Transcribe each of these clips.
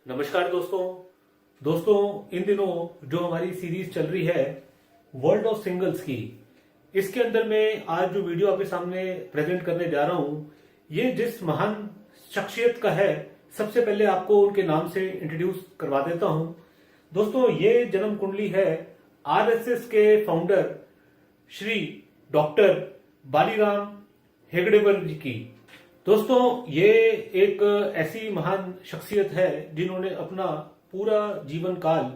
नमस्कार दोस्तों इन दिनों जो हमारी सीरीज चल रही है वर्ल्ड ऑफ सिंगल्स की, इसके अंदर मैं आज जो वीडियो आपके सामने प्रेजेंट करने जा रहा हूं, ये जिस महान शख्सियत का है, सबसे पहले आपको उनके नाम से इंट्रोड्यूस करवा देता हूं। दोस्तों, ये जन्म कुंडली है आरएसएस के फाउंडर श्री डॉक्टर बालीराम हेगडेकर जी की। दोस्तों, ये एक ऐसी महान शख्सियत है जिन्होंने अपना पूरा जीवन काल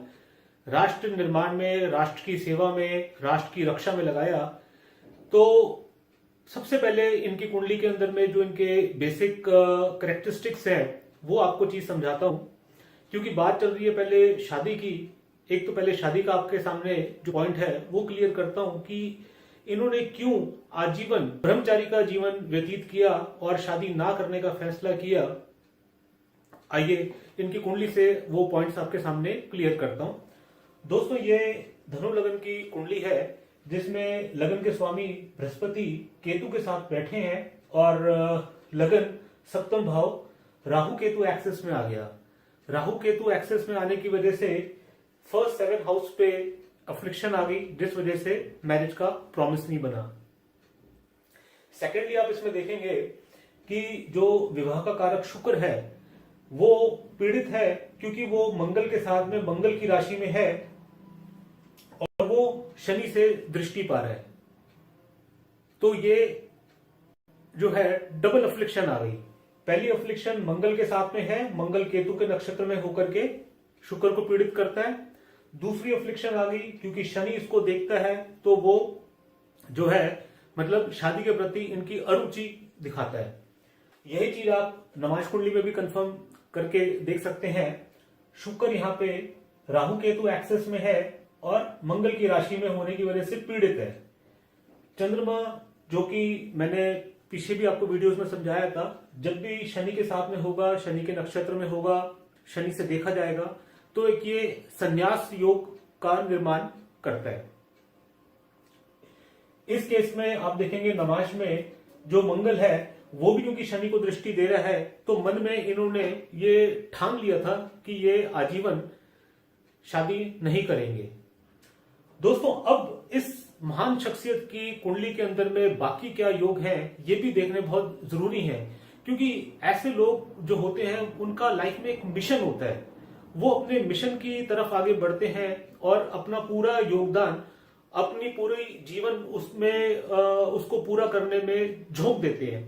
राष्ट्र निर्माण में, राष्ट्र की सेवा में, राष्ट्र की रक्षा में लगाया। तो सबसे पहले इनकी कुंडली के अंदर में जो इनके बेसिक करेक्टरिस्टिक्स हैं वो आपको चीज समझाता हूं, क्योंकि बात चल रही है पहले शादी की। एक तो पहले शादी का आपके सामने जो पॉइंट है वो क्लियर करता हूं कि इन्होंने क्यों आजीवन ब्रह्मचारी का जीवन व्यतीत किया और शादी ना करने का फैसला किया। आइए इनकी कुंडली से वो पॉइंट्स आपके सामने क्लियर करता हूं। दोस्तों, ये धनु लगन की कुंडली है जिसमें लगन के स्वामी बृहस्पति केतु के साथ बैठे हैं और लगन सप्तम भाव राहु केतु एक्सेस में आ गया। राहु केतु एक्सेस में आने की वजह से फर्स्ट 7 हाउस पे अफ्लिक्शन आ गई, जिस वजह से मैरिज का प्रॉमिस नहीं बना। सेकेंडली, आप इसमें देखेंगे कि जो विवाह का कारक शुक्र है वो पीड़ित है, क्योंकि वो मंगल के साथ में, मंगल की राशि में है और वो शनि से दृष्टि पा रहा है। तो ये जो है डबल अफ्लिक्शन आ गई। पहली अफ्लिक्शन मंगल के साथ में है, मंगल केतु के नक्षत्र में होकर के शुक्र को पीड़ित करता है। दूसरी अफ्लिक्शन आ गई क्योंकि शनि इसको देखता है, तो वो जो है मतलब शादी के प्रति इनकी अरुचि दिखाता है। यही चीज आप नमाज कुंडली में भी कंफर्म करके देख सकते हैं। शुक्र यहाँ पे राहु केतु एक्सेस में है और मंगल की राशि में होने की वजह से पीड़ित है। चंद्रमा, जो कि मैंने पीछे भी आपको वीडियोस में समझाया था, जब भी शनि के साथ में होगा, शनि के नक्षत्र में होगा, शनि से देखा जाएगा, तो एक ये संन्यास योग का निर्माण करता है। इस केस में आप देखेंगे नमाज में जो मंगल है वो भी क्योंकि शनि को दृष्टि दे रहा है, तो मन में इन्होंने ये ठान लिया था कि ये आजीवन शादी नहीं करेंगे। दोस्तों, अब इस महान शख्सियत की कुंडली के अंदर में बाकी क्या योग हैं ये भी देखने बहुत जरूरी है, क्योंकि ऐसे लोग जो होते हैं उनका लाइफ में एक मिशन होता है। वो अपने मिशन की तरफ आगे बढ़ते हैं और अपना पूरा योगदान, अपनी पूरी जीवन उसमें उसको पूरा करने में झोंक देते हैं।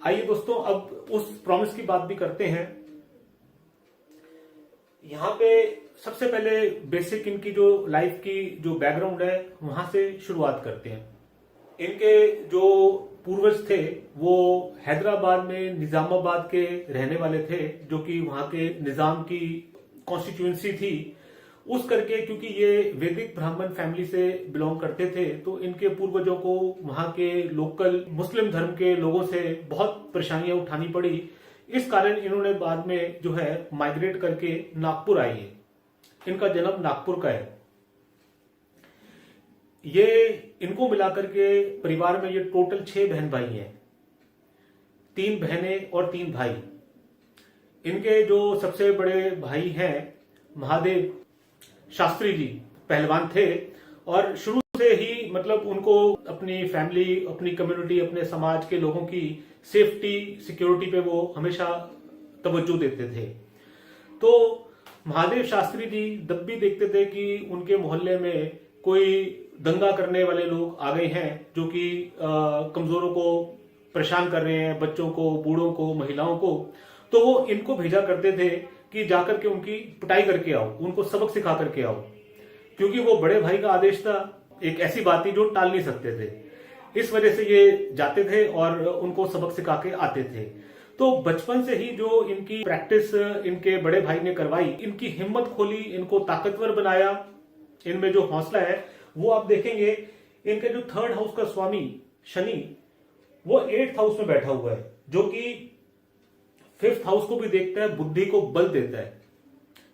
आइए दोस्तों, अब उस प्रॉमिस की बात भी करते हैं। यहाँ पे सबसे पहले बेसिक इनकी जो लाइफ की जो बैकग्राउंड है वहां से शुरुआत करते हैं। इनके जो पूर्वज थे वो हैदराबाद में निजामाबाद के रहने वाले थे, जो कि वहां के निजाम की कॉन्स्टिट्यूएंसी थी। उस करके क्योंकि ये वैदिक ब्राह्मण फैमिली से बिलोंग करते थे, तो इनके पूर्वजों को वहां के लोकल मुस्लिम धर्म के लोगों से बहुत परेशानियां उठानी पड़ी। इस कारण इन्होंने बाद में जो है माइग्रेट करके नागपुर आई है। इनका जन्म नागपुर का है। ये इनको मिलाकर के परिवार में ये टोटल 6 बहन भाई हैं, 3 बहनें और 3 भाई। इनके जो सबसे बड़े भाई हैं महादेव शास्त्री जी, पहलवान थे और शुरू से ही मतलब उनको अपनी फैमिली, अपनी कम्युनिटी, अपने समाज के लोगों की सेफ्टी, सिक्योरिटी पे वो हमेशा तवज्जो देते थे। तो महादेव शास्त्री जी जब भी देखते थे कि उनके मोहल्ले में कोई दंगा करने वाले लोग आ गए हैं जो कि कमजोरों को परेशान कर रहे हैं, बच्चों को, बूढ़ों को, महिलाओं को, तो वो इनको भेजा करते थे कि जाकर के उनकी पिटाई करके आओ, उनको सबक सिखा करके आओ, क्योंकि वो बड़े भाई का आदेश था। एक ऐसी बात थी जो टाल नहीं सकते थे। इस वजह से ये जाते थे और उनको सबक सिखा के आते थे। तो बचपन से ही जो इनकी प्रैक्टिस इनके बड़े भाई ने करवाई, इनकी हिम्मत खोली, इनको ताकतवर बनाया। इनमें जो हौसला है वो आप देखेंगे। इनके जो 3rd हाउस का स्वामी शनि वो 8th हाउस में बैठा हुआ है, जो कि 5th हाउस को भी देखता है, बुद्धि को बल देता है,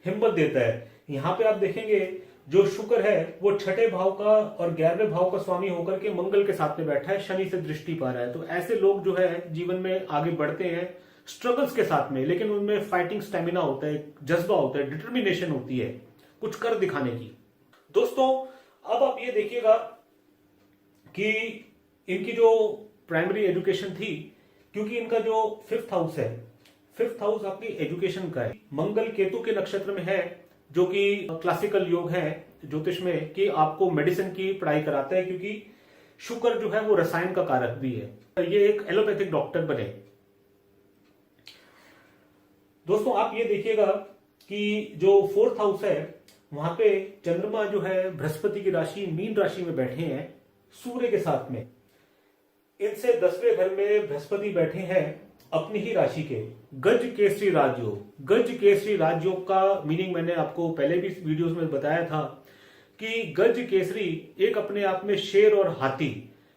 हिम्मत देता है। यहां पे आप देखेंगे जो शुक्र है वो 6ठे भाव का और 11वें भाव का स्वामी होकर के मंगल के साथ में बैठा है, शनि से दृष्टि पा रहा है। तो ऐसे लोग जो है जीवन में आगे बढ़ते हैं, स्ट्रगल्स के साथ में, लेकिन उनमें फाइटिंग स्टेमिना होता है, जज्बा होता है, डिटर्मिनेशन होती है कुछ कर दिखाने की। दोस्तों अब आप ये देखिएगा कि इनकी जो प्राइमरी एजुकेशन थी, क्योंकि इनका जो 5th हाउस है, 5th हाउस आपकी एजुकेशन का है, मंगल केतु के नक्षत्र में है, जो कि क्लासिकल योग है ज्योतिष में कि आपको मेडिसिन की पढ़ाई कराता है, क्योंकि शुक्र जो है वो रसायन का कारक भी है। ये एक एलोपैथिक डॉक्टर बने। दोस्तों आप ये देखिएगा कि जो 4th हाउस है वहां पे चंद्रमा जो है बृहस्पति की राशि मीन राशि में बैठे हैं सूर्य के साथ में। इनसे 10वें घर में बृहस्पति बैठे हैं अपनी ही राशि के। गज केसरी राजयोग, गज केसरी राजयोग का मीनिंग मैंने आपको पहले भी वीडियोस में बताया था कि गज केसरी एक अपने आप में शेर और हाथी,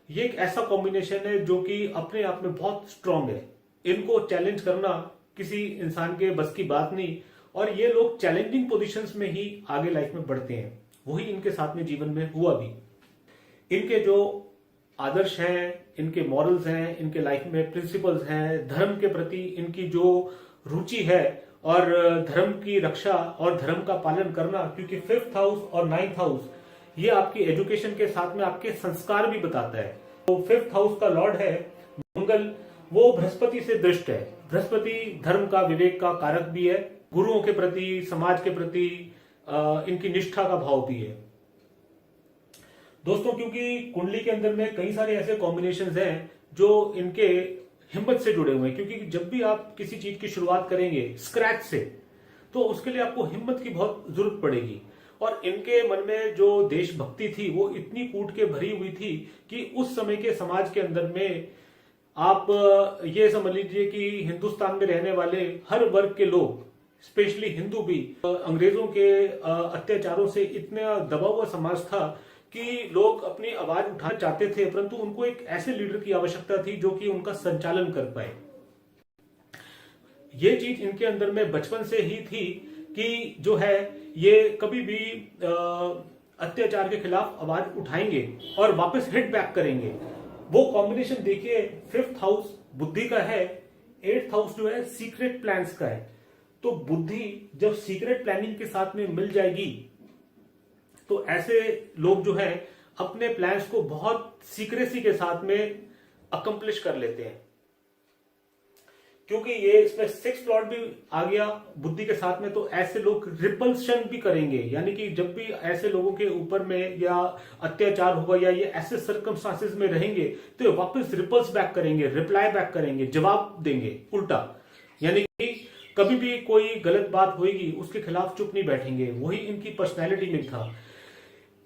ये एक ऐसा कॉम्बिनेशन है जो कि अपने आप में बहुत स्ट्रांग है। इनको चैलेंज करना किसी इंसान के बस की बात नहीं, और ये लोग चैलेंजिंग पोजीशंस में ही आगे लाइफ में बढ़ते हैं। वही इनके साथ में जीवन में हुआ भी। इनके जो आदर्श हैं, इनके मॉरल्स हैं, इनके लाइफ में प्रिंसिपल्स हैं, धर्म के प्रति इनकी जो रुचि है और धर्म की रक्षा और धर्म का पालन करना, क्योंकि 5th हाउस और 9th हाउस ये आपकी एजुकेशन के साथ में आपके संस्कार भी बताता है। तो 5th हाउस का लॉर्ड है मंगल, वो बृहस्पति से दृष्ट है। बृहस्पति धर्म का, विवेक का कारक भी है, गुरुओं के प्रति, समाज के प्रति इनकी निष्ठा का भाव भी है। दोस्तों क्योंकि कुंडली के अंदर में कई सारे ऐसे कॉम्बिनेशंस हैं जो इनके हिम्मत से जुड़े हुए हैं, क्योंकि जब भी आप किसी चीज की शुरुआत करेंगे स्क्रैच से, तो उसके लिए आपको हिम्मत की बहुत जरूरत पड़ेगी। और इनके मन में जो देशभक्ति थी वो इतनी कूट के भरी हुई थी कि उस समय के समाज के अंदर में आप ये समझ लीजिए कि हिंदुस्तान में रहने वाले हर वर्ग के लोग, स्पेशली हिंदू भी, अंग्रेजों के अत्याचारों से इतना दबा हुआ समाज था कि लोग अपनी आवाज उठाना चाहते थे, परंतु उनको एक ऐसे लीडर की आवश्यकता थी जो कि उनका संचालन कर पाए। ये चीज इनके अंदर में बचपन से ही थी कि जो है ये कभी भी अत्याचार के खिलाफ आवाज उठाएंगे और वापस हिट बैक करेंगे। वो कॉम्बिनेशन देखिए, 5th हाउस बुद्धि का है, 8th हाउस जो है सीक्रेट प्लान्स का है। तो बुद्धि जब सीक्रेट प्लानिंग के साथ में मिल जाएगी तो ऐसे लोग जो है अपने प्लान्स को बहुत सीक्रेसी के साथ में अकम्प्लिश कर लेते हैं, क्योंकि ये इसमें 6th लॉर्ड भी आ गया बुद्धि के साथ में। तो ऐसे लोग रिपल्शन भी करेंगे, यानी कि जब भी ऐसे लोगों के ऊपर में या अत्याचार होगा या ये ऐसे सर्कमस्टांसेस में रहेंगे तो ये वापस रिपल्स बैक करेंगे, रिप्लाई बैक करेंगे, जवाब देंगे उल्टा। यानी कि कभी भी कोई गलत बात होगी उसके खिलाफ चुप नहीं बैठेंगे। वही इनकी पर्सनैलिटी में था।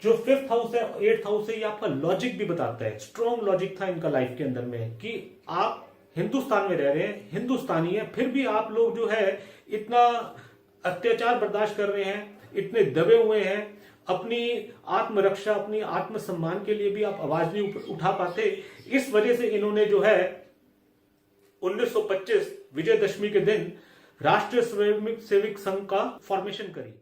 जो 5th हाउस है, 8th हाउस है, ये आपका लॉजिक भी बताता है। स्ट्रॉन्ग लॉजिक था इनका लाइफ के अंदर में कि आप हिंदुस्तान में रह रहे हैं, हिंदुस्तानी है, फिर भी आप लोग जो है इतना अत्याचार बर्दाश्त कर रहे हैं, इतने दबे हुए हैं, अपनी आत्मरक्षा, अपनी आत्मसम्मान के लिए भी आप आवाज नहीं उठा पाते। इस वजह से इन्होंने जो है 1925 विजयदशमी के दिन राष्ट्रीय स्वयंसेवक संघ का फॉर्मेशन करी।